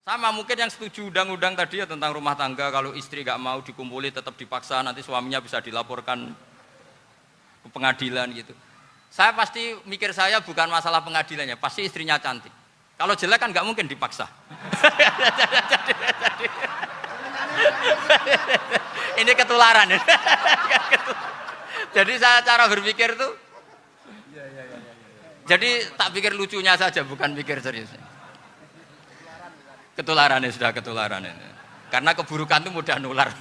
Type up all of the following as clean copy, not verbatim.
Sama mungkin yang setuju undang-undang tadi ya tentang rumah tangga, kalau istri gak mau dikumpuli tetap dipaksa, nanti suaminya bisa dilaporkan ke pengadilan gitu. Saya pasti mikir saya bukan masalah pengadilannya, pasti istrinya cantik. Kalau jelek kan gak mungkin dipaksa. Ini ketularan. Jadi saya cara berpikir tuh, jadi tak pikir lucunya saja, bukan pikir serius. Ketularan ya sudah ketularan ini. Karena keburukan itu mudah nular.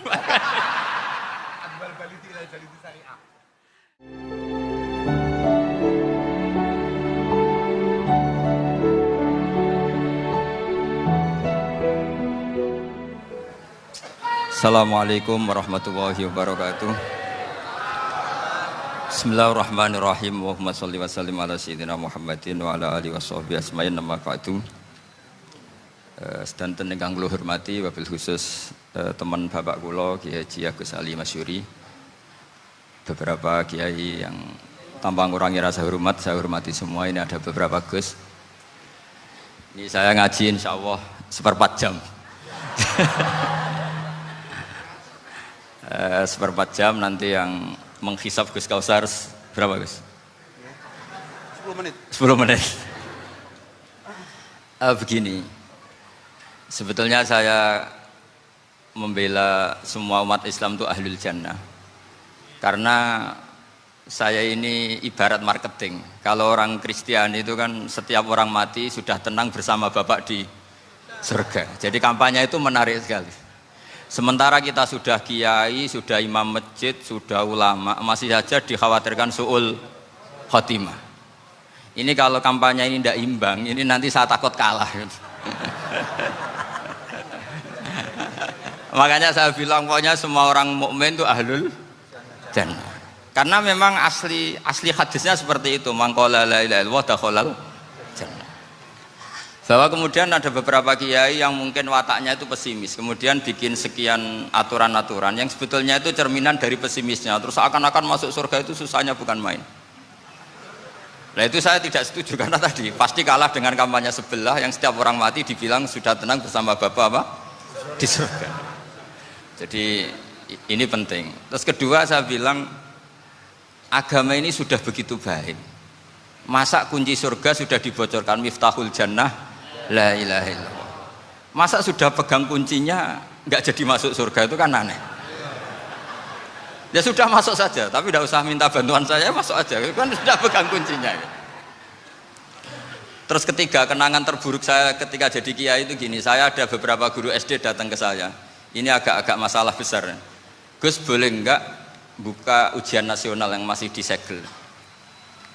Assalamualaikum warahmatullahi wabarakatuh. Bismillahirrahmanirrahim. Allahumma sholli wa sallim ala sayyidina Muhammadin wa ala alihi washabbihi asma'in nama ba'du. Sedanten ingkang kula hormati wabil khusus teman bapak kula Kiai Haji Agus Ali Masyuri, beberapa kiai yang tanpa ngurangi rasa hormat saya hormati semua. Ini ada beberapa Gus. Ini saya ngaji insyaallah 1/4 jam. 1/4 jam nanti yang menghisap Gus Kausar berapa Gus? 10 menit. 10 menit. Begini. Sebetulnya saya membela semua umat Islam itu ahlul jannah. Karena saya ini ibarat marketing. Kalau orang Kristiani itu kan setiap orang mati sudah tenang bersama Bapak di surga. Jadi kampanye itu menarik sekali. Sementara kita sudah kiai, sudah imam masjid, sudah ulama, masih saja dikhawatirkan su'ul khotimah. Ini kalau kampanye ini tidak imbang, ini nanti saya takut kalah. Makanya saya bilang pokoknya semua orang mukmin itu ahlul jannah. Karena memang asli hadisnya seperti itu, man qala la ilaha illallah dakhalal jannah. Bahwa kemudian ada beberapa kiai yang mungkin wataknya itu pesimis, kemudian bikin sekian aturan-aturan yang sebetulnya itu cerminan dari pesimisnya. Terus akan-akan masuk surga itu susahnya bukan main. Nah itu saya tidak setuju karena tadi pasti kalah dengan kampanye sebelah yang setiap orang mati dibilang sudah tenang bersama Bapak apa? Di surga. Jadi ini penting. Terus kedua saya bilang agama ini sudah begitu baik. Masa kunci surga sudah dibocorkan miftahul jannah la ilaha illallah. Masa sudah pegang kuncinya nggak jadi masuk surga itu kan aneh. Ya sudah masuk saja, tapi tidak usah minta bantuan saya, masuk aja. Kan sudah pegang kuncinya. Terus ketiga, kenangan terburuk saya ketika jadi kiai itu gini, saya ada beberapa guru SD datang ke saya. Ini agak-agak masalah besar. Gus boleh enggak buka ujian nasional yang masih disegel?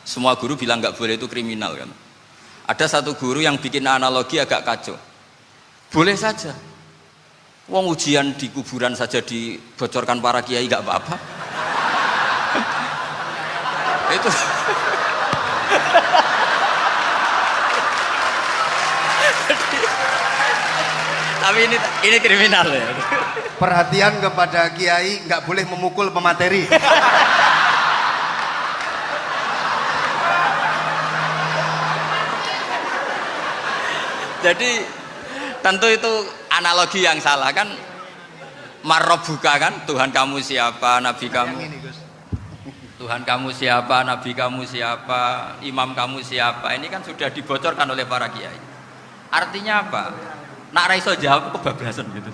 Semua guru bilang enggak boleh, itu kriminal kan. Ada satu guru yang bikin analogi agak kacau. Boleh saja. Wong ujian di kuburan saja dibocorkan para kiai enggak apa-apa. Itu tapi ini kriminal ya. Perhatian kepada kiai, nggak boleh memukul pemateri. Jadi tentu itu analogi yang salah kan. Marrobuka kan, Tuhan kamu siapa, nabi kamu. Tuhan kamu siapa, nabi kamu siapa, imam kamu siapa. Ini kan sudah dibocorkan oleh para kiai. Artinya apa? Nak raiso jawab kebablasan gitu.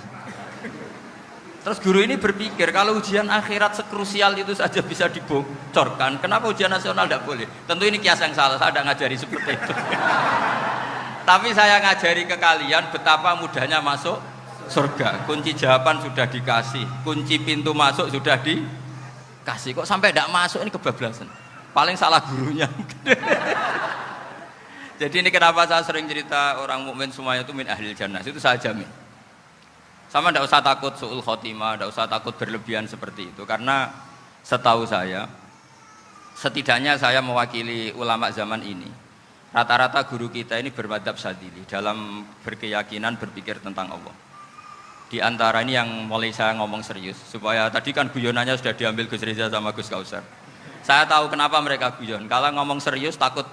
Terus guru ini berpikir kalau ujian akhirat sekrusial itu saja bisa dibocorkan, kenapa ujian nasional tidak boleh? Tentu ini kias yang salah, saya tidak ngajari seperti itu. Tapi saya ngajari ke kalian betapa mudahnya masuk surga. Kunci jawaban sudah dikasih, kunci pintu masuk sudah dikasih. Kok sampai tidak masuk, ini kebablasan. Paling salah gurunya. Jadi ini kenapa saya sering cerita orang mukmin semuanya itu min ahlil jannah, itu saya jamin. Sama tidak usah takut su'ul khotimah, tidak usah takut berlebihan seperti itu. Karena setahu saya, setidaknya saya mewakili ulama zaman ini. Rata-rata guru kita ini bermadzhab Syadzili dalam berkeyakinan berpikir tentang Allah. Di antara ini yang mulai saya ngomong serius, supaya tadi kan guyonannya sudah diambil Gus Reza sama Gus Kausar. Saya tahu kenapa mereka guyon. Kalau ngomong serius takut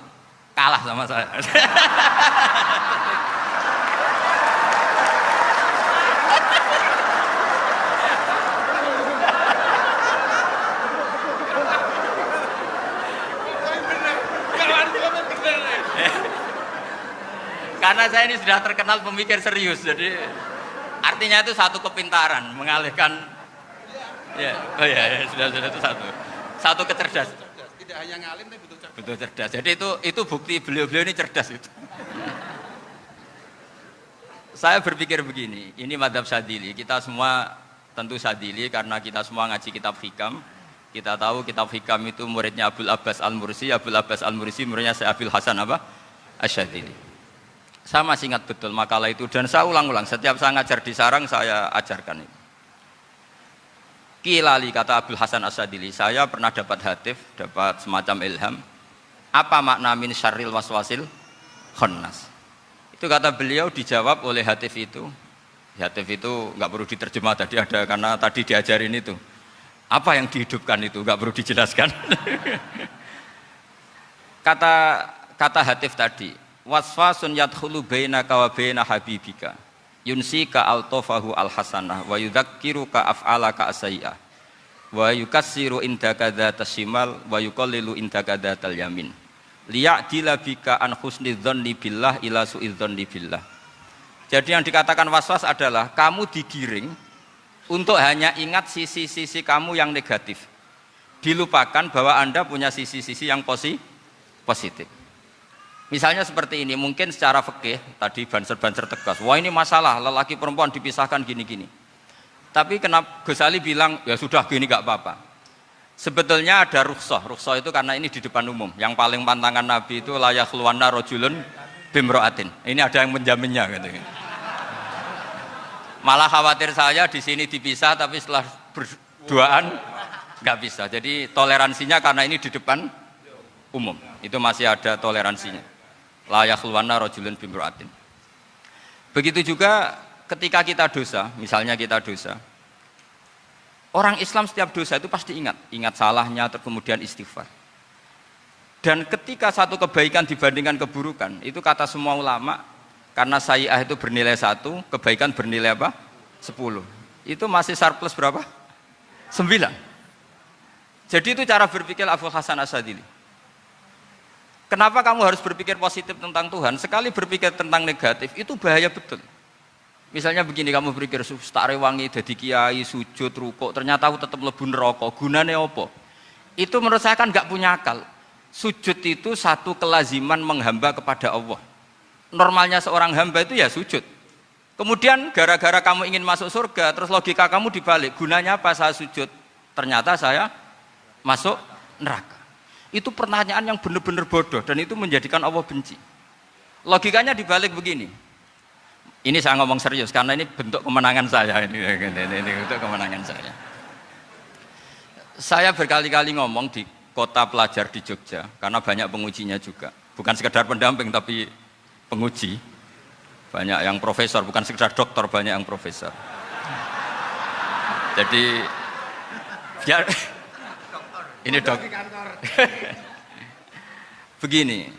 kalah sama saya. Karena saya ini sudah terkenal pemikir serius, jadi artinya itu satu kepintaran mengalihkan. Ya, oh ya, sudah itu satu kecerdasan. Tidak hanya ngalim tapi betul cerdas. Betul cerdas. Jadi itu bukti beliau-beliau ini cerdas itu. Saya berpikir begini, ini madhab Syadzili. Kita semua tentu Syadzili karena kita semua ngaji kitab hikam. Kita tahu kitab hikam itu muridnya Abul Abbas Al-Mursi. Abul Abbas Al-Mursi muridnya Syekh Abil Hasan apa? Asy-Syadzili. Saya masih ingat betul makalah itu dan saya ulang-ulang. Setiap saya ngajar di sarang saya ajarkan itu. Kilali kata Abul Hasan Asy-Syadzili, saya pernah dapat hatif, dapat semacam ilham. Apa makna min syarril waswasil khannas? Itu kata beliau dijawab oleh hatif itu. Hatif itu nggak perlu diterjemah tadi ada karena tadi diajarin itu. Apa yang dihidupkan itu nggak perlu dijelaskan. kata hatif tadi, waswasun yadkhulu bainaka wa baina habibika. Yunsika altofahu alhasanah wa yudzakiruka af'alaka asai'ah wa yukassiru indaka dzatas shimal wa yuqallilu indaka dzatal yamin liya'dila bika an husni dzanni billah ila su'i dzanni billah. Jadi yang dikatakan waswas adalah kamu digiring untuk hanya ingat sisi-sisi kamu yang negatif, dilupakan bahwa Anda punya sisi-sisi yang positif. Misalnya seperti ini, mungkin secara fikih tadi banser-banser tegas, wah ini masalah lelaki perempuan dipisahkan gini-gini. Tapi kenapa Ghazali bilang ya sudah gini gak apa-apa. Sebetulnya ada rukhsah itu karena ini di depan umum. Yang paling pantangan Nabi itu la yakhluwanna rajulun bimra'atin. Ini ada yang menjaminnya gitu. Malah khawatir saya di sini dipisah tapi setelah berduaan nggak bisa. Jadi toleransinya karena ini di depan umum. Itu masih ada toleransinya. La yakhluwanna rajulun bimra'atin. Begitu juga ketika kita dosa, misalnya kita dosa. Orang Islam setiap dosa itu pasti ingat salahnya, kemudian istighfar. Dan ketika satu kebaikan dibandingkan keburukan, itu kata semua ulama, karena sayyi'ah itu bernilai 1, kebaikan bernilai apa? 10. Itu masih surplus berapa? 9. Jadi itu cara berpikir Abul Hasan Asy-Syadzili. Kenapa kamu harus berpikir positif tentang Tuhan? Sekali berpikir tentang negatif, itu bahaya betul. Misalnya begini, kamu berpikir tak rewangi jadi kiai, sujud, rukuk, ternyata aku tetap mlebu neraka. Gunane apa? Itu menurut saya kan nggak punya akal. Sujud itu satu kelaziman menghamba kepada Allah. Normalnya seorang hamba itu ya sujud. Kemudian gara-gara kamu ingin masuk surga, terus logika kamu dibalik. Gunanya apa saya sujud? Ternyata saya masuk neraka. Itu pertanyaan yang benar-benar bodoh dan itu menjadikan Allah benci. Logikanya dibalik begini. Ini saya ngomong serius karena ini bentuk kemenangan saya ini bentuk kemenangan saya. Saya berkali-kali ngomong di kota pelajar di Jogja karena banyak pengujinya juga. Bukan sekedar pendamping tapi penguji. Banyak yang profesor, bukan sekedar dokter, banyak yang profesor. Jadi biar ini dok. Begini.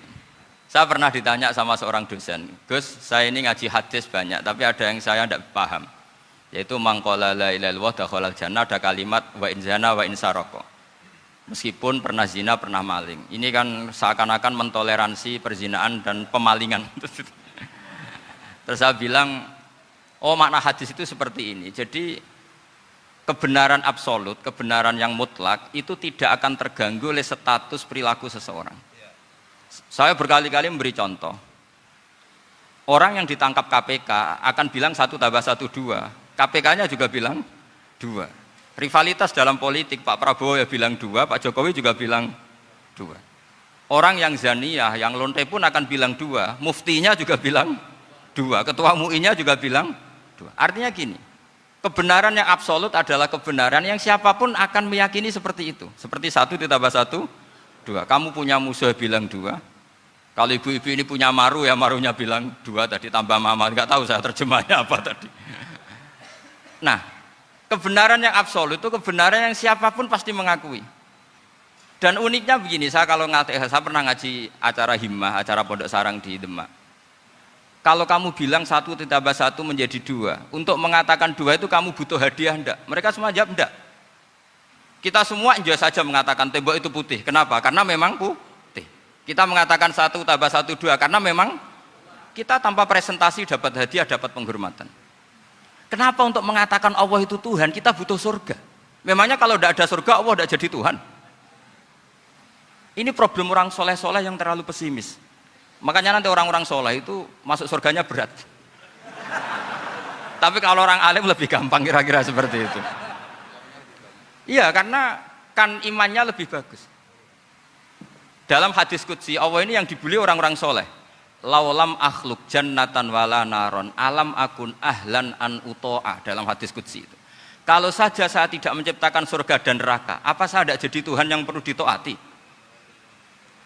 Saya pernah ditanya sama seorang dosen, Gus, saya ini ngaji hadis banyak, tapi ada yang saya tidak paham, yaitu mangkola la ilaha illallah dakhalal jannah, ada kalimat wa in zana wa in saraka. Meskipun pernah zina, pernah maling. Ini kan seakan-akan mentoleransi perzinaan dan pemalingan. Terus saya bilang, oh makna hadis itu seperti ini. Jadi kebenaran absolut, kebenaran yang mutlak itu tidak akan terganggu oleh status perilaku seseorang. Saya berkali-kali memberi contoh. Orang yang ditangkap KPK akan bilang 1 + 1 2. KPK-nya juga bilang 2. Rivalitas dalam politik, Pak Prabowo ya bilang 2, Pak Jokowi juga bilang 2. Orang yang zaniyah, yang lonte pun akan bilang 2. Muftinya juga bilang 2. Ketua MUI-nya juga bilang 2. Artinya gini, kebenaran yang absolut adalah kebenaran yang siapapun akan meyakini seperti itu. Seperti 1 + 1 2. Kamu punya musuh bilang 2. Kalau ibu-ibu ini punya maru ya marunya bilang 2 tadi tambah mama. Enggak tahu saya terjemahnya apa tadi. Nah, kebenaran yang absolut itu kebenaran yang siapapun pasti mengakui. Dan uniknya begini, saya pernah ngaji acara himmah, acara pondok sarang di Demak. Kalau kamu bilang 1 + 1 menjadi 2, untuk mengatakan 2 itu kamu butuh hadiah enggak? Mereka semua jawab enggak. Kita semua juga saja mengatakan tembok itu putih. Kenapa? Karena memang putih. Kita mengatakan 1 + 1 2 karena memang kita tanpa presentasi dapat hadiah, dapat penghormatan. Kenapa untuk mengatakan Allah itu Tuhan, kita butuh surga? Memangnya kalau tidak ada surga, Allah tidak jadi Tuhan? Ini problem orang soleh-soleh yang terlalu pesimis. Makanya nanti orang-orang soleh itu masuk surganya berat. Tapi kalau orang alim lebih gampang kira-kira seperti itu. Iya, karena kan imannya lebih bagus. Dalam hadis qudsi, Allah ini yang dibuli orang-orang soleh. Laulam akhluk jannatan wala naron alam akun ahlan an uto'a, dalam hadis qudsi itu. Kalau saja saya tidak menciptakan surga dan neraka, apa saya tidak jadi Tuhan yang perlu ditaati?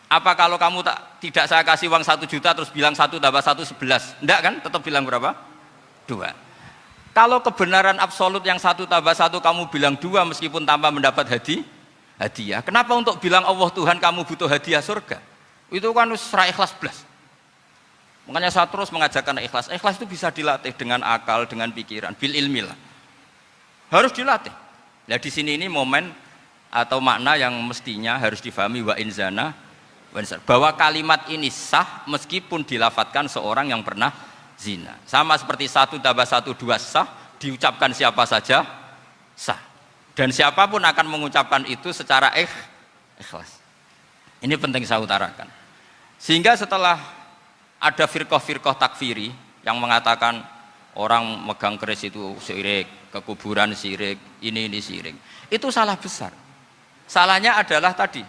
Apa kalau kamu tidak saya kasih uang 1 juta terus bilang 1 tambah 1 11? Enggak kan? Tetap bilang berapa? 2. Kalau kebenaran absolut yang 1 tambah 1 kamu bilang 2 meskipun tanpa mendapat hadiah. Kenapa untuk bilang Allah Tuhan kamu butuh hadiah surga? Itu kan serah ikhlas belas. Makanya saya terus mengajarkan ikhlas. Ikhlas itu bisa dilatih dengan akal, dengan pikiran, bil ilmi lah. Harus dilatih. Nah di sini ini momen atau makna yang mestinya harus difahami wa inzana, bahwa kalimat ini sah meskipun dilafatkan seorang yang pernah zina. Sama seperti 1 tambah 1 2 sah, diucapkan siapa saja sah. Dan siapapun akan mengucapkan itu secara ikhlas. Ini penting saya utarakan. Sehingga setelah ada firqah-firqah takfiri yang mengatakan orang megang keris itu syirik, ke kuburan syirik, ini syirik. Itu salah besar. Salahnya adalah tadi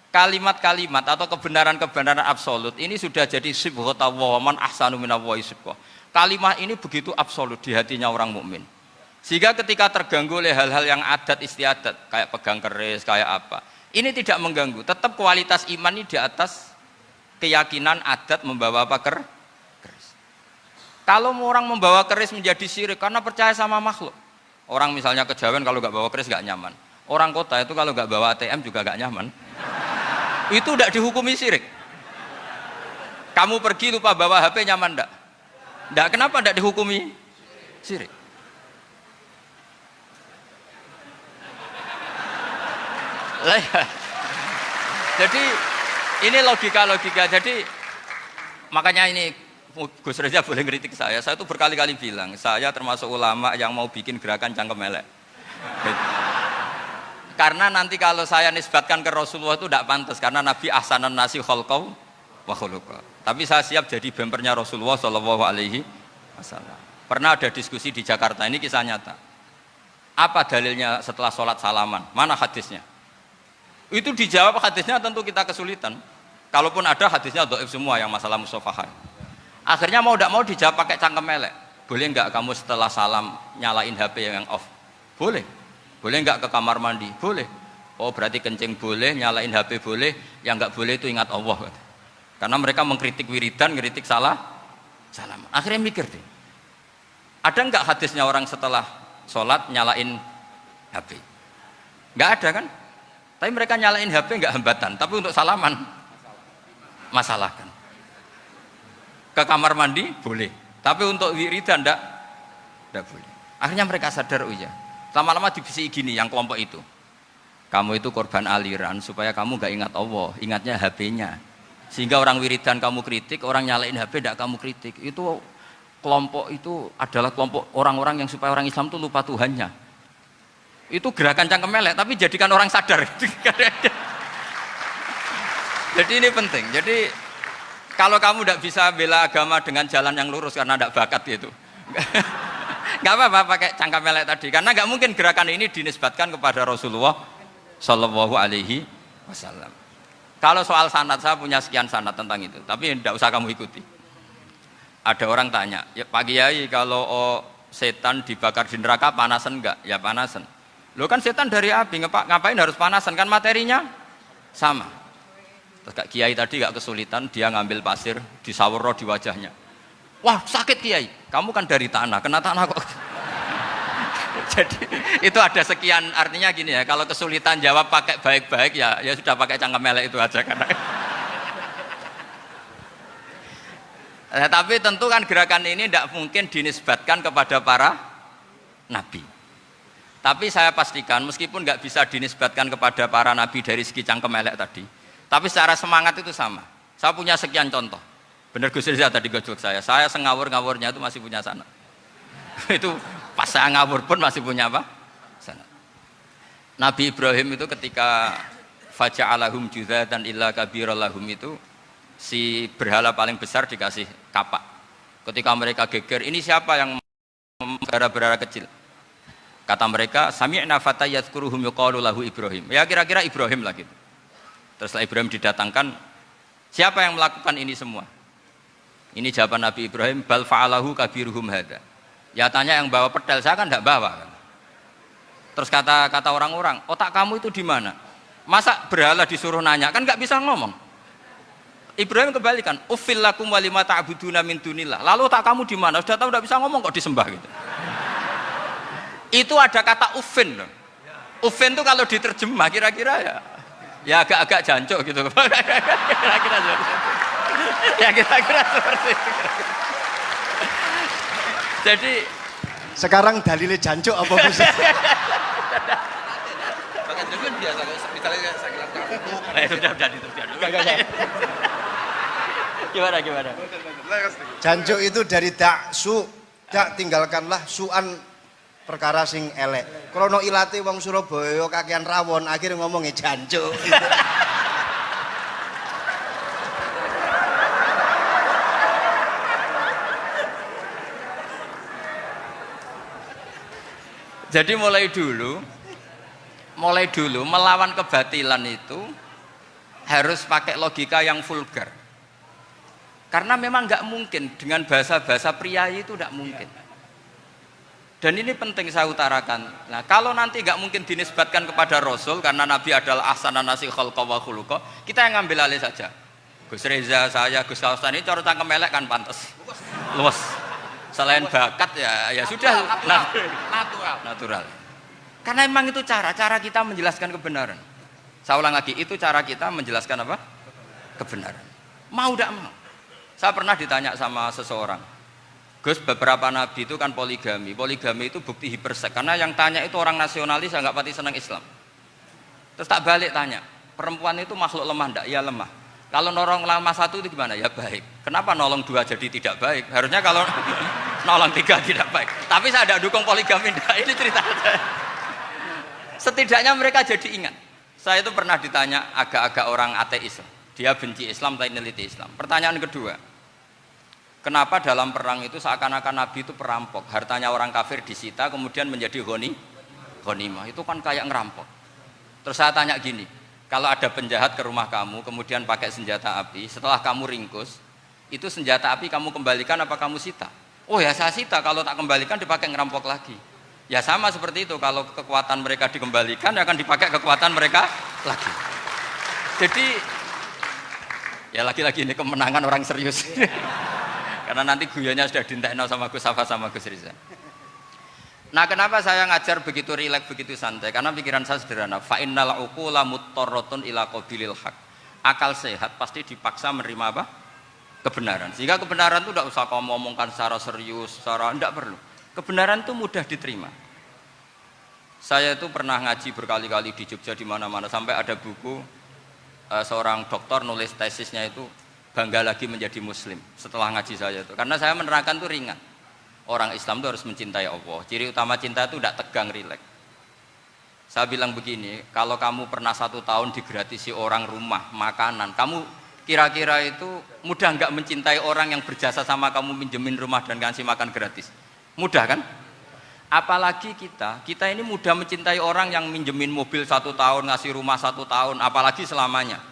kalimat-kalimat atau kebenaran-kebenaran absolut ini sudah jadi sibghatullah man ahsanu minallahi sibghah. Kalimat ini begitu absolut di hatinya orang mukmin. Sehingga ketika terganggu oleh hal-hal yang adat istiadat kayak pegang keris, kayak apa, ini tidak mengganggu. Tetap kualitas iman ini di atas keyakinan adat membawa apa keris. Kalau orang membawa keris menjadi syirik karena percaya sama makhluk. Orang misalnya kejawen kalau nggak bawa keris nggak nyaman. Orang kota itu kalau nggak bawa ATM juga nggak nyaman. Itu tidak dihukumi syirik. Kamu pergi lupa bawa HP nyaman enggak? Enggak, kenapa tidak dihukumi syirik? Jadi ini logika-logika. Jadi makanya ini Gus Reza boleh ngeritik saya. Saya itu berkali-kali bilang, saya termasuk ulama yang mau bikin gerakan cangkem elek. Karena nanti kalau saya nisbatkan ke Rasulullah itu tidak pantas, karena Nabi ahsanan nasi khalqau wa khuluqa. Tapi saya siap jadi bempernya Rasulullah Shallallahu Alaihi Wasallam. Pernah ada diskusi di Jakarta, ini kisah nyata. Apa dalilnya setelah sholat salaman? Mana hadisnya? Itu dijawab hadisnya tentu kita kesulitan. Kalaupun ada hadisnya dhaif semua yang masalah musafahan. Akhirnya mau tidak mau dijawab pakai cangkem elek. Boleh enggak kamu setelah salam nyalain HP yang off? Boleh. Boleh enggak ke kamar mandi? Boleh. Oh berarti kencing boleh, nyalain HP boleh, yang enggak boleh itu ingat Allah. Karena mereka mengkritik wiridan, ngeritik salam. Akhirnya mikir deh, ada enggak hadisnya orang setelah sholat nyalain HP? Enggak ada kan? Tapi mereka nyalain HP enggak hambatan, tapi untuk salaman masalahkan. Ke kamar mandi boleh, tapi untuk wiridan enggak boleh. Akhirnya mereka sadar, oh iya. Lama-lama dibisi gini yang kelompok itu. Kamu itu korban aliran supaya kamu gak ingat Allah, ingatnya HP-nya. Sehingga orang wiridan kamu kritik, orang nyalain HP tidak kamu kritik. Itu kelompok itu adalah kelompok orang-orang yang supaya orang Islam itu lupa Tuhannya. Itu gerakan cangkem elek, tapi jadikan orang sadar. Jadi ini penting. Jadi kalau kamu tidak bisa bela agama dengan jalan yang lurus karena tidak bakat gitu. Gak apa-apa pakai cangkem elek tadi, karena gak mungkin gerakan ini dinisbatkan kepada Rasulullah Shallallahu Alaihi Wasallam. Kalau soal sanad, saya punya sekian sanad tentang itu, tapi tidak usah kamu ikuti. Ada orang tanya, ya Pak Kiai kalau setan dibakar di neraka panasan enggak? Ya panasan. Lo kan setan dari api, ngapain harus panasan? Kan materinya sama. Terus Kak Kiai tadi gak kesulitan, dia ngambil pasir, disawur di wajahnya. Wah sakit Kiai, kamu kan dari tanah, kena tanah kok. Jadi itu ada sekian, artinya gini ya, kalau kesulitan jawab pakai baik-baik ya sudah pakai cangkem elek itu aja karena. Nah, tapi tentu kan gerakan ini tidak mungkin dinisbatkan kepada para nabi. Tapi saya pastikan meskipun nggak bisa dinisbatkan kepada para nabi dari segi cangkem elek tadi, tapi secara semangat itu sama. Saya punya sekian contoh. Bener Gus Riza tadi gojok saya sengawur-ngawurnya itu masih punya sanad. Itu pas saya ngawur pun masih punya apa? Sanad. Nabi Ibrahim itu ketika faja'alahum juzatan illa kabirallahum itu si berhala paling besar dikasih kapak. Ketika mereka geger, ini siapa yang berhala-berhala kecil? Kata mereka, sami'na fata yadhkuruhum yuqalu lahu Ibrahim. Ya kira-kira Ibrahim lah gitu. Terus setelah Ibrahim didatangkan, siapa yang melakukan ini semua? Ini jawaban Nabi Ibrahim, bal fa'alahu kabiruhum hadza. Ya tanya yang bawa pedal, saya kan tidak bawa. Terus kata orang-orang, otak kamu itu di mana? Masa berhala disuruh nanya, kan nggak bisa ngomong. Ibrahim kembalikan, uffil lakum walima ta'buduna min dunillah. Lalu otak kamu di mana? Sudah tahu nggak bisa ngomong kok disembah gitu. Itu ada kata uffin loh. Uffin itu kalau diterjemah kira-kira ya agak-agak jancuk gitu. Kira-kira seperti itu. Ya kira-kira seperti itu. Jadi Sekarang dalilnya jancuk apa Gus? Bahkan juga biasa kalau misalnya saya bilang sudah itu gimana? Jancuk itu dari daksu, dak tinggalkanlah suan perkara sing elek. Krono ilate wong Surabaya kakean rawon, akhirnya ngomongnya jancuk. Jadi mulai dulu melawan kebatilan itu harus pakai logika yang vulgar. Karena memang nggak mungkin dengan bahasa-bahasa priayi itu nggak mungkin. Dan ini penting saya utarakan. Nah, kalau nanti nggak mungkin dinisbatkan kepada Rasul karena Nabi adalah ahsanan nasi khalqa wa khuluqa, kita yang ngambil alih saja. Gus Reza, saya, Gus Kaustan ini cara cangkem elek kan pantas. Luas. Selain bakat ya sudah natural. Karena memang itu cara kita menjelaskan kebenaran. Saya ulang lagi, itu cara kita menjelaskan apa? Kebenaran. Mau tidak mau. Saya pernah ditanya sama seseorang, Gus, beberapa nabi itu kan poligami itu bukti hipersek. Karena yang tanya itu orang nasionalis, nggak pati senang Islam. Terus tak balik tanya, perempuan itu makhluk lemah enggak? Ya lemah. Kalau nolong lama satu itu gimana? Ya baik. Kenapa nolong dua jadi tidak baik? Harusnya kalau nolong tiga tidak baik. Tapi saya tidak dukung poligami. Ini cerita. Setidaknya mereka jadi ingat. Saya itu pernah ditanya agak-agak orang ateis. Dia benci Islam tapi neliti Islam. Pertanyaan kedua, kenapa dalam perang itu seakan-akan Nabi itu perampok? Hartanya orang kafir disita kemudian menjadi ghanimah. Itu kan kayak ngerampok. Terus saya tanya gini, kalau ada penjahat ke rumah kamu, kemudian pakai senjata api, setelah kamu ringkus, itu senjata api kamu kembalikan apa kamu sita? Oh ya saya sita, kalau tak kembalikan dipakai ngerampok lagi. Ya sama seperti itu, kalau kekuatan mereka dikembalikan, akan dipakai kekuatan mereka lagi. Jadi, ya lagi-lagi ini kemenangan orang serius. Karena nanti guyanya sudah dintekno sama Gus Safa sama Gus Riza. Nah, kenapa saya ngajar begitu rileks, begitu santai? Karena pikiran saya sederhana. Fa innal uqula muttarratun ila qabilil haq. Akal sehat pasti dipaksa menerima apa? Kebenaran. Sehingga kebenaran itu tidak usah kamu ngomongkan secara serius, tidak perlu. Kebenaran itu mudah diterima. Saya itu pernah ngaji berkali-kali di Jogja di mana-mana sampai ada buku seorang dokter nulis tesisnya itu bangga lagi menjadi muslim setelah ngaji saya itu. Karena saya menerangkan itu ringan. Orang Islam itu harus mencintai Allah. Ciri utama cinta itu tidak tegang, rileks. Saya bilang begini, kalau kamu pernah 1 tahun digratisi orang rumah, makanan, kamu kira-kira itu mudah nggak mencintai orang yang berjasa sama kamu minjemin rumah dan ngasih makan gratis? Mudah kan? Apalagi kita ini mudah mencintai orang yang minjemin mobil 1 tahun, ngasih rumah 1 tahun, apalagi selamanya.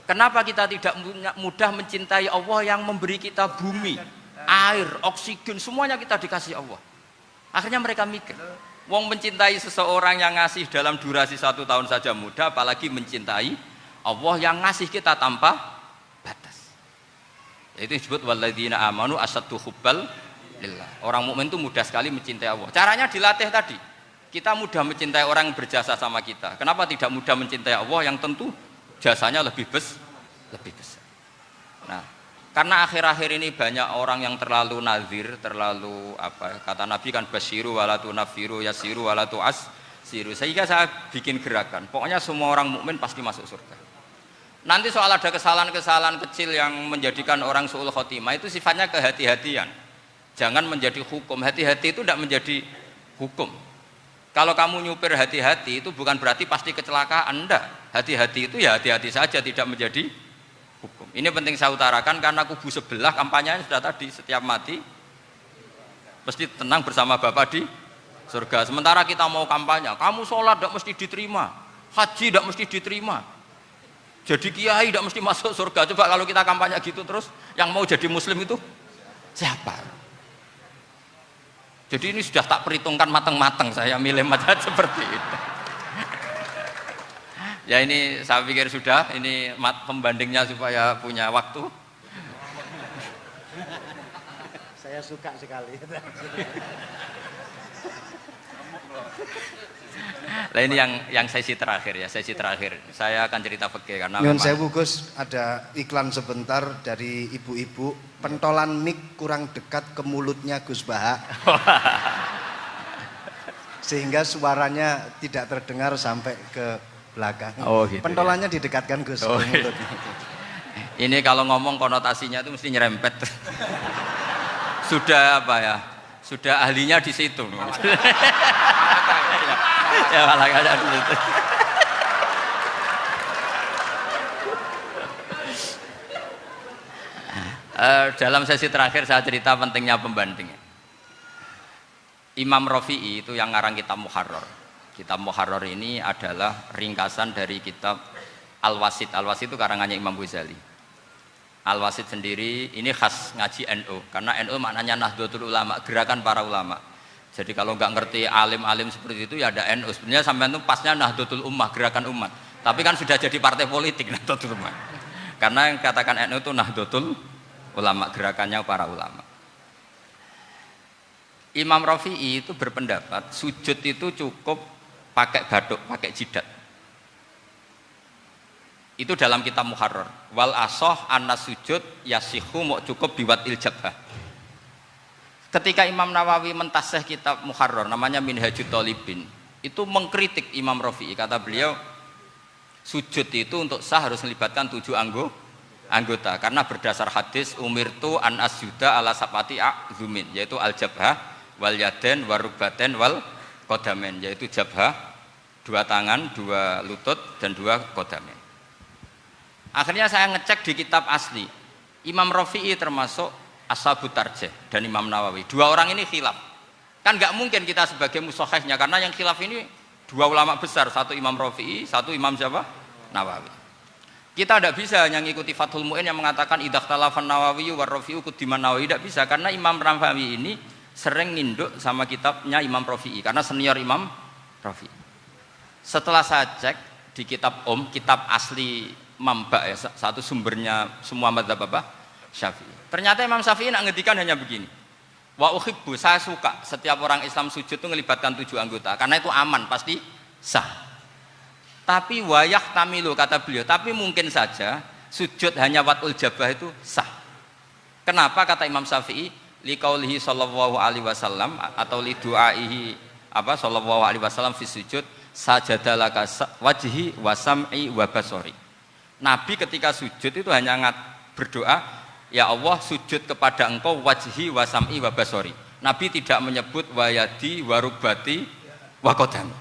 Kenapa kita tidak mudah mencintai Allah yang memberi kita bumi, air, oksigen, semuanya kita dikasih Allah. Akhirnya mereka mikir, wong mencintai seseorang yang ngasih dalam durasi 1 tahun saja mudah, apalagi mencintai Allah yang ngasih kita tanpa batas. Itu disebut walladzina amanu asaddu hubbal lillah. Orang mukmin itu mudah sekali mencintai Allah. Caranya dilatih tadi. Kita mudah mencintai orang yang berjasa sama kita. Kenapa tidak mudah mencintai Allah yang tentu jasanya lebih besar? Nah, karena akhir-akhir ini banyak orang yang terlalu nazir, terlalu kata Nabi kan basyiru walatu nafiru yasiru walatu as siru. Sehingga saya bikin gerakan. Pokoknya semua orang mukmin pasti masuk surga. Nanti soal ada kesalahan-kesalahan kecil yang menjadikan orang su'ul khotimah itu sifatnya kehati-hatian. Jangan menjadi hukum. Hati-hati itu tidak menjadi hukum. Kalau kamu nyupir hati-hati itu bukan berarti pasti kecelakaan, enggak. Hati-hati itu ya hati-hati saja, tidak menjadi hukum. Ini penting saya utarakan karena kubu sebelah kampanyenya sudah tadi, setiap mati mesti tenang bersama Bapak di surga. Sementara kita mau kampanye, kamu sholat tidak mesti diterima, haji tidak mesti diterima, jadi kiai tidak mesti masuk surga. Coba kalau kita kampanye gitu terus, yang mau jadi muslim itu siapa? Jadi ini sudah tak perhitungkan matang-matang, saya milih macam seperti itu. Ya ini saya pikir sudah, ini pembandingnya supaya punya waktu. Saya suka sekali. Nah ini yang sesi terakhir ya, sesi terakhir. Saya akan cerita fikih karena Nyun sewu Gus, ada iklan sebentar dari ibu-ibu, pentolan mic kurang dekat ke mulutnya Gus Baha. Sehingga suaranya tidak terdengar sampai ke belakang. Oh, gitu, pentolannya didekatkan Gus ke gitu. mulutnya. Ini kalau ngomong konotasinya itu mesti nyerempet. Sudah apa ya? Sudah ahlinya di situ. Ya malah ada di situ. Dalam sesi terakhir saya cerita pentingnya pembanding. Imam Rafi'i itu yang ngarang kitab Muharrar. Kitab Muharrar ini adalah ringkasan dari kitab Al-Wasit. Al-Wasit itu karangannya Imam Ghazali. Al-Wasit sendiri ini khas ngaji NU, karena NU maknanya Nahdlatul Ulama, gerakan para ulama. Jadi kalau nggak ngerti alim-alim seperti itu ya ada NU. Sebenarnya sampai itu pasnya Nahdlatul Ummah, gerakan umat. Tapi kan sudah jadi partai politik Nahdlatul Ummah. Karena yang katakan NU itu Nahdlatul Ulama, gerakannya para ulama. Imam Rafi'i itu berpendapat sujud itu cukup pakai batuk, pakai jidat. Itu dalam kitab Muharrar. Wal asoh anna sujud yasihu mau cukup biwat iljabah. Ketika Imam Nawawi mentasih kitab Muharrar namanya Minhajut Thalibin, itu mengkritik Imam Rafi'i. Kata beliau sujud itu untuk sah harus melibatkan 7 anggota karena berdasar hadis umirtu an asjuda ala sabati a'zumin, yaitu al jabhah wal yaden warukbaten wal qadamen, yaitu jabhah 2 tangan, 2 lutut dan 2 qadamen. Akhirnya saya ngecek di kitab asli, Imam Rafi'i termasuk Ashabut Tarjih dan Imam Nawawi. 2 orang ini khilaf. Kan nggak mungkin kita sebagai musahihnya, karena yang khilaf ini 2 ulama besar, satu Imam Rafi'i, satu Imam siapa? Nawawi. Kita tidak bisa hanya ngikuti Fathul Mu'in yang mengatakan idzakhtalafan Nawawi war Rafi'u kudiman Nawawi, tidak bisa, karena Imam Nawawi ini sering nginduk sama kitabnya Imam Rafi'i karena senior Imam Rafi'i. Setelah saya cek di kitab kitab asli Mamba ya, satu sumbernya semua mazhab apa? Syafi'i. Ternyata Imam Syafi'i nak ngedikan hanya begini. Wa uhibbu, saya suka setiap orang Islam sujud itu melibatkan 7 anggota karena itu aman, pasti sah. Tapi wayah tamilu kata beliau, tapi mungkin saja sujud hanya watul jabah itu sah. Kenapa kata Imam Syafi'i? Liqaulihi sallallahu alaihi wasallam atau li du'aihi apa sallallahu alaihi wasallam fi sujud sajadalaka wajhi wa sam'i wa basari. Nabi ketika sujud itu hanya berdoa, ya Allah sujud kepada engkau wajhi wa sam'i wa basari. Nabi tidak menyebut wayadi wa rukbati wa qadami.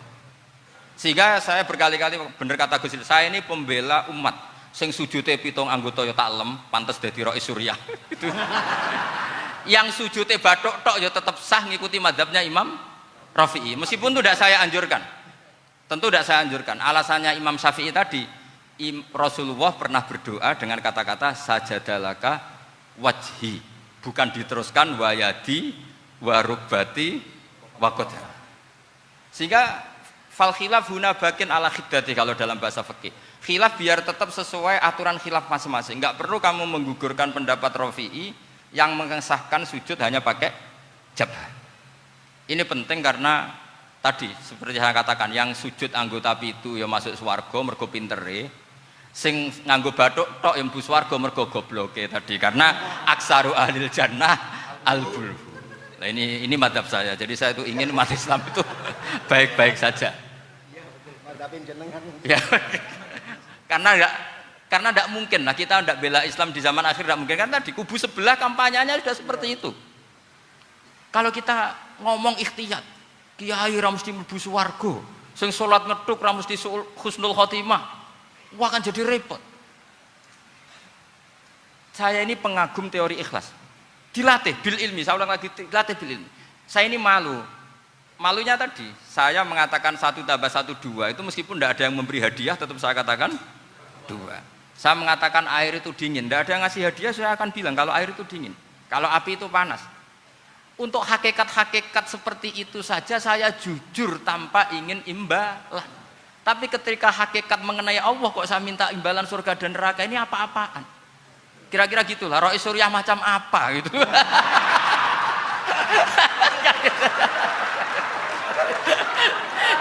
Sehingga saya berkali-kali bener kata Gus, saya ini pembela umat sing sujude 7 anggota ya tak lem, pantes dadi Rais Suryah. Itu. Yang sujudnya batuk tok ya tetap sah ngikuti madhabnya Imam Rafi'i. Meskipun itu tidak saya anjurkan. Tentu tidak saya anjurkan. Alasannya Imam Syafi'i tadi, Rasulullah pernah berdoa dengan kata-kata sajadalaka wajhi, bukan diteruskan wayadi warubati wakoda. Sehingga fal khilaf huna bakin ala khiddati kalau dalam bahasa fikih. Khilaf biar tetap sesuai aturan khilaf masing-masing. Enggak perlu kamu menggugurkan pendapat Rafi'i yang mengesahkan sujud hanya pakai jabah. Ini penting karena tadi seperti saya katakan, yang sujud anggota pitu ya masuk swarga mergo pintere, sing nganggo bathuk tok yang mlebu swarga mergo gobloke tadi, karena aksaru ahlil jannah al-bulhu. Nah ini madhab saya. Jadi saya itu ingin umat Islam itu baik-baik saja. Iya betul, madhabin jenengan. Ya. Karena enggak Karena tidak mungkin lah kita tidak bela Islam di zaman akhir, tidak mungkin, karena di kubu sebelah kampanyenya sudah seperti itu. Kalau kita ngomong ikhtiyat, kiai ra mesti mlebu swarga, sing salat ngethuk ra mesti husnul khotimah, wah akan jadi repot. Saya ini pengagum teori ikhlas, dilatih bil ilmi, saya ulang lagi, dilatih bil ilmi. Saya ini malunya tadi, saya mengatakan 1 tambah 1 2, itu meskipun tidak ada yang memberi hadiah, tetap saya katakan 2. Saya mengatakan air itu dingin, tidak ada yang ngasih hadiah, saya akan bilang kalau air itu dingin, kalau api itu panas. Untuk hakikat-hakikat seperti itu saja saya jujur tanpa ingin imbalan. Tapi ketika hakikat mengenai Allah kok saya minta imbalan surga dan neraka, ini apa-apaan? Kira-kira gitulah, Rois Suriah macam apa gitu.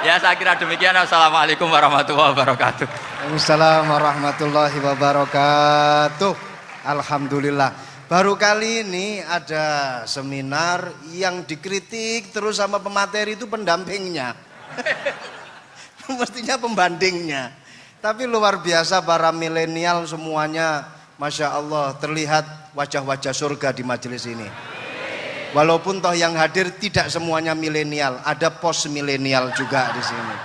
Ya saya kira demikian. Assalamualaikum warahmatullahi wabarakatuh. Waalaikumsalam warahmatullahi wabarakatuh. Alhamdulillah. Baru kali ini ada seminar yang dikritik terus sama pemateri itu pendampingnya. Mestinya pembandingnya. Tapi luar biasa para milenial semuanya, Masya Allah, terlihat wajah-wajah surga di majelis ini. Walaupun toh yang hadir tidak semuanya milenial, ada post milenial juga di sini.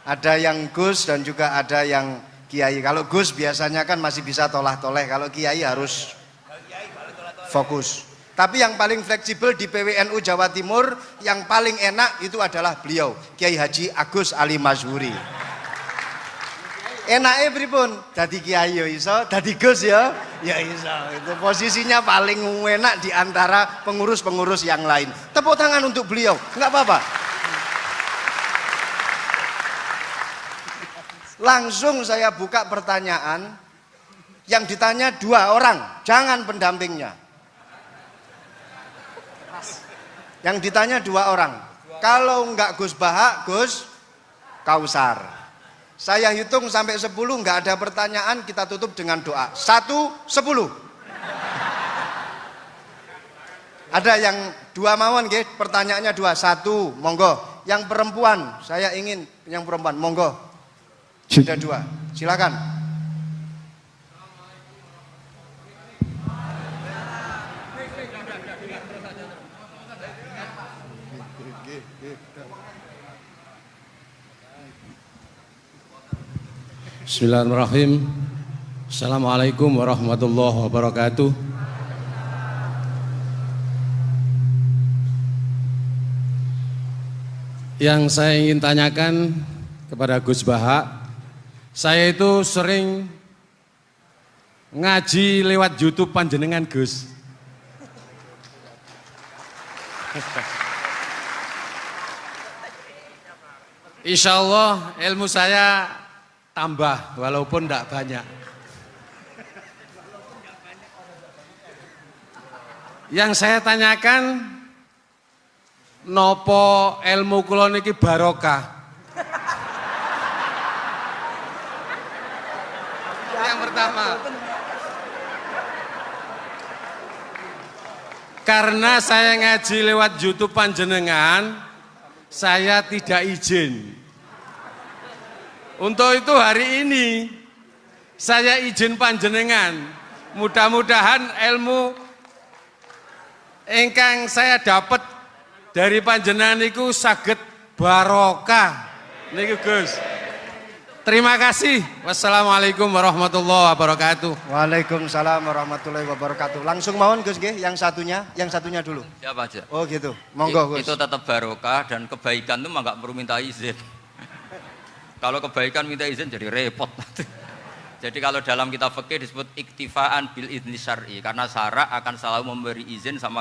Ada yang Gus dan juga ada yang Kiai. Kalau Gus biasanya kan masih bisa tolah-toleh, kalau Kiai harus fokus. Tapi yang paling fleksibel di PWNU Jawa Timur, yang paling enak itu adalah beliau, Kiai Haji Agus Ali Mazhuri. Enaknya pripun? Dadi kiai ya iso, dadi Gus ya iso. Itu posisinya paling enak di antara pengurus-pengurus yang lain. Tepuk tangan untuk beliau, enggak apa-apa. Langsung saya buka pertanyaan, yang ditanya 2 orang, jangan pendampingnya. Yang ditanya 2 orang. Kalau enggak Gus Baha, Gus Kausar. Saya hitung sampai 10, enggak ada pertanyaan, kita tutup dengan doa. 1, 10. Ada yang 2 mawon nggih, pertanyaannya 2. 1, monggo. Yang perempuan, saya ingin yang perempuan, monggo. Sudah 2. Silakan. Bismillahirrahmanirrahim. Assalamualaikum warahmatullahi wabarakatuh. Yang saya ingin tanyakan kepada Gus Baha, saya itu sering ngaji lewat YouTube panjenengan Gus. Insya Allah ilmu saya tambah walaupun tidak banyak. Yang saya tanyakan, nopo ilmu kula niki barokah? Yang pertama, karena saya ngaji lewat YouTube panjenengan, saya tidak izin. Untuk itu hari ini saya izin panjenengan, mudah-mudahan ilmu ingkang saya dapat dari panjenengan niku saged barokah niku Gus. Terima kasih. Wassalamualaikum warahmatullahi wabarakatuh. Waalaikumsalam warahmatullahi wabarakatuh. Langsung mawon Gus nggih, yang satunya dulu. Siapa aja? Oh gitu. Monggo Gus. Itu tetap barokah dan kebaikan itu mah enggak perlu minta izin. Kalau kebaikan minta izin jadi repot. Jadi kalau dalam kitab fikih disebut iktifaan bil idzni syar'i, karena syara akan selalu memberi izin sama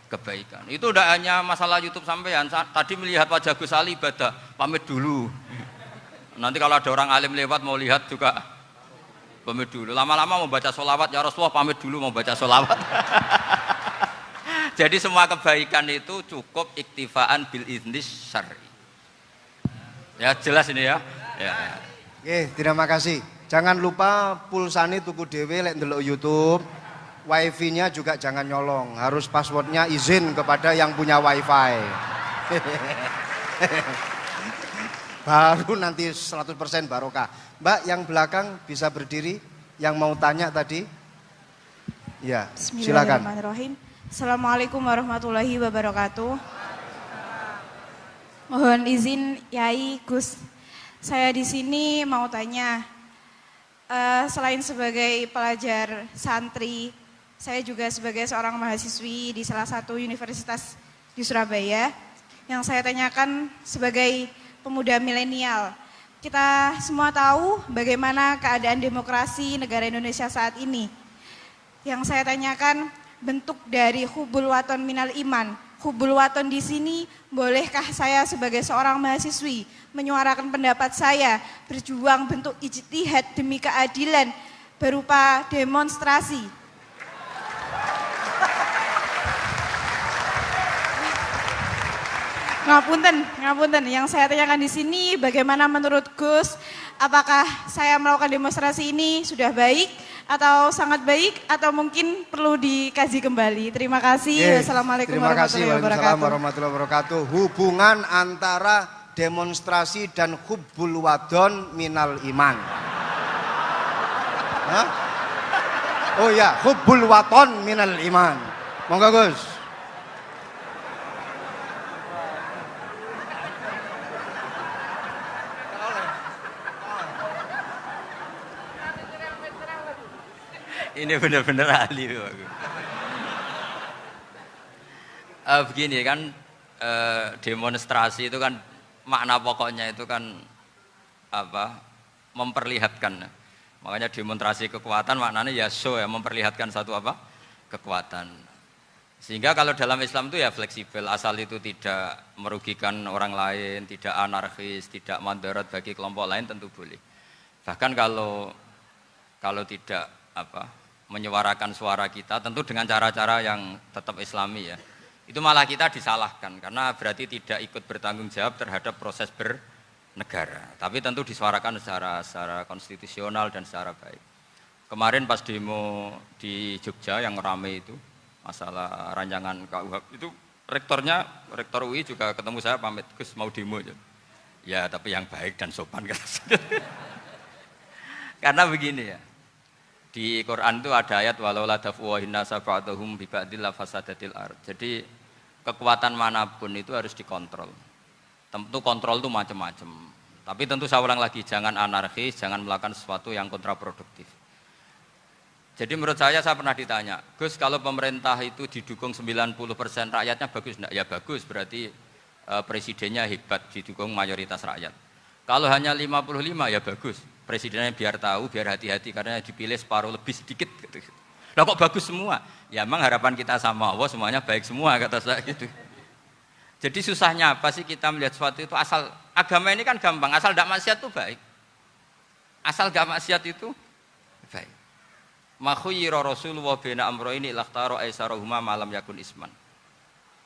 kebaikan. Itu udah hanya masalah YouTube sampean. Tadi melihat wajah Gus Ali ibadah, pamit dulu. Nanti kalau ada orang alim lewat mau lihat juga pamit dulu. Lama-lama mau baca sholawat, ya Rasulullah pamit dulu mau baca sholawat. Jadi semua kebaikan itu cukup iktifaan bil idzni syar'i. Ya jelas ini ya. Oke, terima kasih. Jangan lupa pulsane tuku dhewe lek ndelok YouTube. Wifi-nya juga jangan nyolong. Harus passwordnya izin kepada yang punya wifi. baru nanti 100% barokah. Mbak yang belakang bisa berdiri, yang mau tanya tadi. Ya, silakan. Bismillahirrahmanirrahim. Assalamualaikum warahmatullahi wabarakatuh. Mohon izin Yai Gus, saya di sini mau tanya, selain sebagai pelajar santri, saya juga sebagai seorang mahasiswi di salah satu universitas di Surabaya. Yang saya tanyakan sebagai pemuda milenial, kita semua tahu bagaimana keadaan demokrasi negara Indonesia saat ini. Yang saya tanyakan, bentuk dari hubul waton minal iman. Hubul waton di sini, bolehkah saya sebagai seorang mahasiswi menyuarakan pendapat saya, berjuang bentuk ijtihad demi keadilan berupa demonstrasi? Ngapunten. Yang saya tanyakan di sini, bagaimana menurut Gus, apakah saya melakukan demonstrasi ini sudah baik atau sangat baik atau mungkin perlu dikaji kembali? Terima kasih. Wassalamualaikum warahmatullahi wabarakatuh. Hubungan antara demonstrasi dan hubbul wadon minal iman. Hah? Oh ya, hubbul waton minal iman. Monggo Gus. Ini benar-benar ahli loh aku. Begini kan, demonstrasi itu kan makna pokoknya itu kan apa? Memperlihatkan. Makanya demonstrasi kekuatan maknanya ya show ya, memperlihatkan satu apa? Kekuatan. Sehingga kalau dalam Islam itu ya fleksibel, asal itu tidak merugikan orang lain, tidak anarkis, tidak mandorot bagi kelompok lain tentu boleh. Bahkan kalau tidak apa? Menyuarakan suara kita tentu dengan cara-cara yang tetap islami ya, itu malah kita disalahkan karena berarti tidak ikut bertanggung jawab terhadap proses bernegara, tapi tentu disuarakan secara konstitusional dan secara baik. Kemarin pas demo di Jogja yang rame itu masalah rancangan KUHP itu, rektor UI juga ketemu saya, pamit Gus mau demo ya tapi yang baik dan sopan karena begini ya, di Quran itu ada ayat walau la daf'uhinna sab'atuhum bi ba'dil fasadatil ard. Jadi kekuatan manapun itu harus dikontrol. Tentu kontrol itu macam-macam. Tapi tentu saya ulang lagi, jangan anarkis, jangan melakukan sesuatu yang kontraproduktif. Jadi menurut saya pernah ditanya, Gus kalau pemerintah itu didukung 90% rakyatnya bagus enggak? Ya bagus, berarti presidennya hebat, didukung mayoritas rakyat. Kalau hanya 55 ya bagus. Presidennya biar tahu, biar hati-hati karena dipilih separuh lebih sedikit gitu. Lah kok bagus semua? Ya emang harapan kita sama Allah semuanya baik semua kata saya gitu. Jadi susahnya apa sih kita melihat sesuatu itu, asal agama ini kan gampang, asal tidak maksiat itu baik. Asal gak maksiat itu baik. Makhuyira Rasulullah bina amroini lakhtaro aisarohuma malam yakun isman.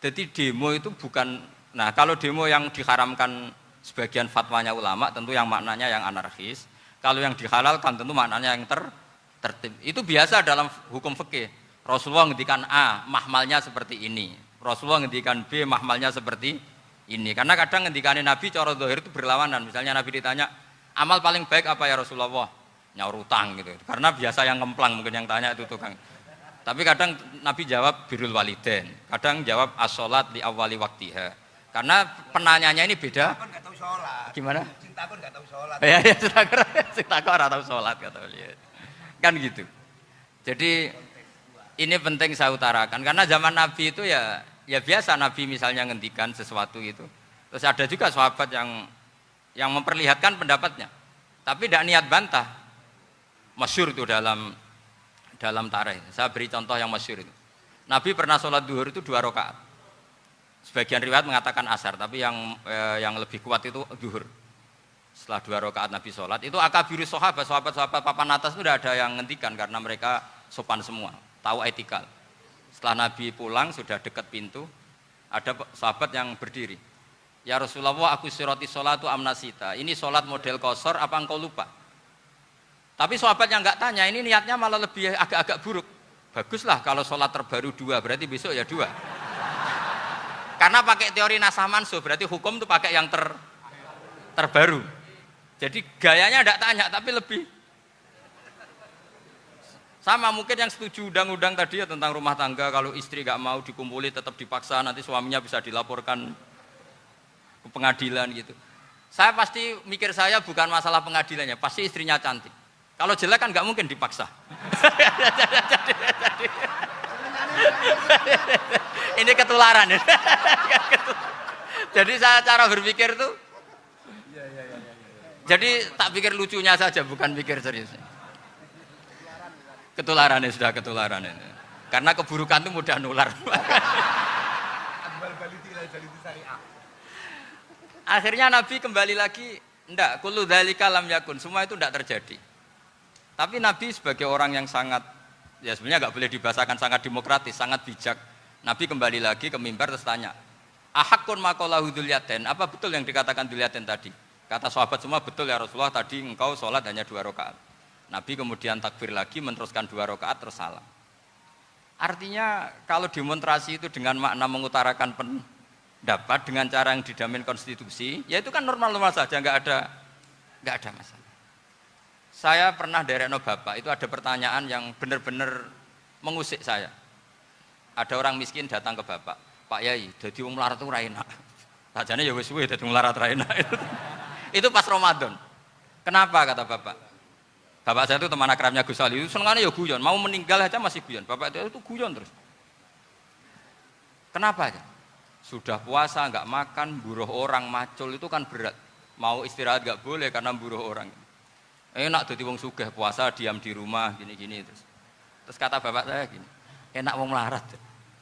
Jadi demo itu bukan, nah kalau demo yang diharamkan sebagian fatwanya ulama tentu yang maknanya yang anarkis. Kalau yang dihalalkan tentu maknanya yang tertib. Itu biasa dalam hukum fikih. Rasulullah ngendikan A, mahmalnya seperti ini. Rasulullah ngendikan B, mahmalnya seperti ini. Karena kadang ngendikanin Nabi cara zahir itu berlawanan. Misalnya Nabi ditanya, amal paling baik apa ya Rasulullah? Nyaur utang gitu. Karena biasa yang ngemplang mungkin yang tanya itu tukang. Tapi kadang Nabi jawab birrul walidain. Kadang jawab as-sholat li awwali waktiha. Karena penanyanya ini beda. Enggak tahu sholat. Gimana? Cintaku enggak tahu sholat. Ya, cintaku ora tahu sholat kata beliau. Kan gitu. Jadi ini penting saya utarakan karena zaman Nabi itu ya biasa Nabi misalnya ngendikan sesuatu itu. Terus ada juga sahabat yang memperlihatkan pendapatnya. Tapi tidak niat bantah. Masyhur itu dalam tarikh. Saya beri contoh yang masyhur itu. Nabi pernah sholat duhur itu 2 rakaat. Sebagian riwayat mengatakan asar, tapi yang lebih kuat itu duhur. Setelah 2 rakaat Nabi sholat, itu akabirus sahabat papan atas itu tidak ada yang ngendikan karena mereka sopan semua, tahu etikal. Setelah Nabi pulang sudah dekat pintu, ada sahabat yang berdiri. Ya Rasulullah, aku siroti sholatu amnasita. Ini sholat model kosor, apa engkau lupa? Tapi sahabat yang nggak tanya, ini niatnya malah lebih agak-agak buruk. Baguslah kalau sholat terbaru 2, berarti besok ya 2. Karena pakai teori nasah mansuh, berarti hukum itu pakai yang terbaru. Jadi gayanya tidak tanya, tapi lebih sama. Mungkin yang setuju undang-undang tadi ya tentang rumah tangga, kalau istri nggak mau dikumpuli tetap dipaksa, nanti suaminya bisa dilaporkan ke pengadilan gitu. Saya pasti mikir saya bukan masalah pengadilannya, pasti istrinya cantik. Kalau jelek kan nggak mungkin dipaksa. Ini ketularan ya. Jadi saya cara berpikir tuh, jadi tak pikir lucunya saja, bukan pikir serius. Ketularan ya, sudah ketularan ini. Karena keburukan itu mudah nular. Akhirnya Nabi kembali lagi, enggak, kullu dzalika lam yakun, semua itu enggak terjadi. Tapi Nabi sebagai orang yang sangat, ya sebenarnya enggak boleh dibahasakan sangat demokratis, sangat bijak. Nabi kembali lagi ke mimbar terus tanya, ahakun maqalahu dzulyaten, apa betul yang dikatakan dzulyaten tadi? Kata sahabat semua, betul ya Rasulullah, tadi engkau sholat hanya 2 rakaat. Nabi kemudian takbir lagi, meneruskan 2 rakaat terus salam. Artinya kalau demonstrasi itu dengan makna mengutarakan pendapat dengan cara yang dijamin konstitusi, ya itu kan normal-normal saja, nggak ada masalah. Saya pernah derekno bapak, itu ada pertanyaan yang benar-benar mengusik saya. Ada orang miskin datang ke bapak, Pak Yai, dadi wong melarat itu ra enak. Sajane ya wis suwe dadi wong melarat ra enak. Itu pas Ramadan. Kenapa kata bapak? Bapak saya itu teman akrabnya Gus Ali, itu senengannya ya guyon, mau meninggal aja masih guyon. Bapak itu guyon terus. Kenapa ya? Sudah puasa nggak makan, buruh orang, macul itu kan berat. Mau istirahat nggak boleh karena buruh orang. Enak dadi wong sugih puasa diam di rumah gini-gini terus. Terus kata bapak saya gini, enak wong melarat.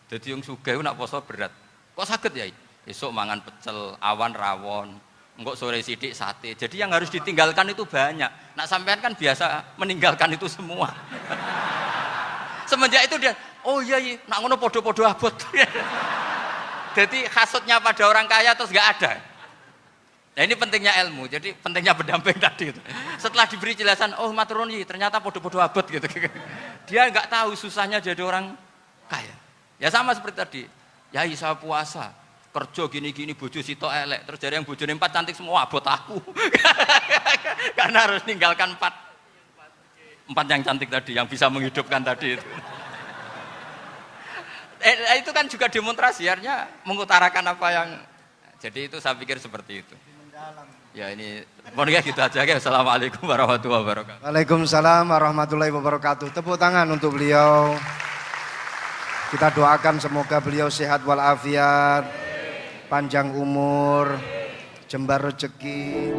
Dadi wong sugih nak poso berat. Kok sakit ya? Esok mangan pecel, awan rawon. Enggak sore sidik sate. Jadi yang harus ditinggalkan itu banyak. Nak sampean kan biasa meninggalkan itu semua. Semenjak itu dia, oh iya, nak ngono podo-podo abot. Jadi hasutnya pada orang kaya terus nggak ada. Nah ini pentingnya ilmu. Jadi pentingnya pendamping tadi itu. Setelah diberi jelasan, oh maturuni ternyata podo-podo abot gitu. Dia nggak tahu susahnya jadi orang kaya. Ya sama seperti tadi. Ya saya puasa. Kerja gini-gini bojo sitok elek terus dari yang bojone 4 cantik semua abot aku. Karena harus ninggalkan 4 yang cantik tadi yang bisa menghidupkan tadi itu. Itu kan juga demonstrasi, artinya mengutarakan apa yang, jadi itu saya pikir seperti itu. Ya ini pokoknya gitu aja ya. Assalamualaikum warahmatullahi wabarakatuh. Waalaikumsalam warahmatullahi wabarakatuh. Tepuk tangan untuk beliau. Kita doakan semoga beliau sehat walafiat, panjang umur, jembar rezeki.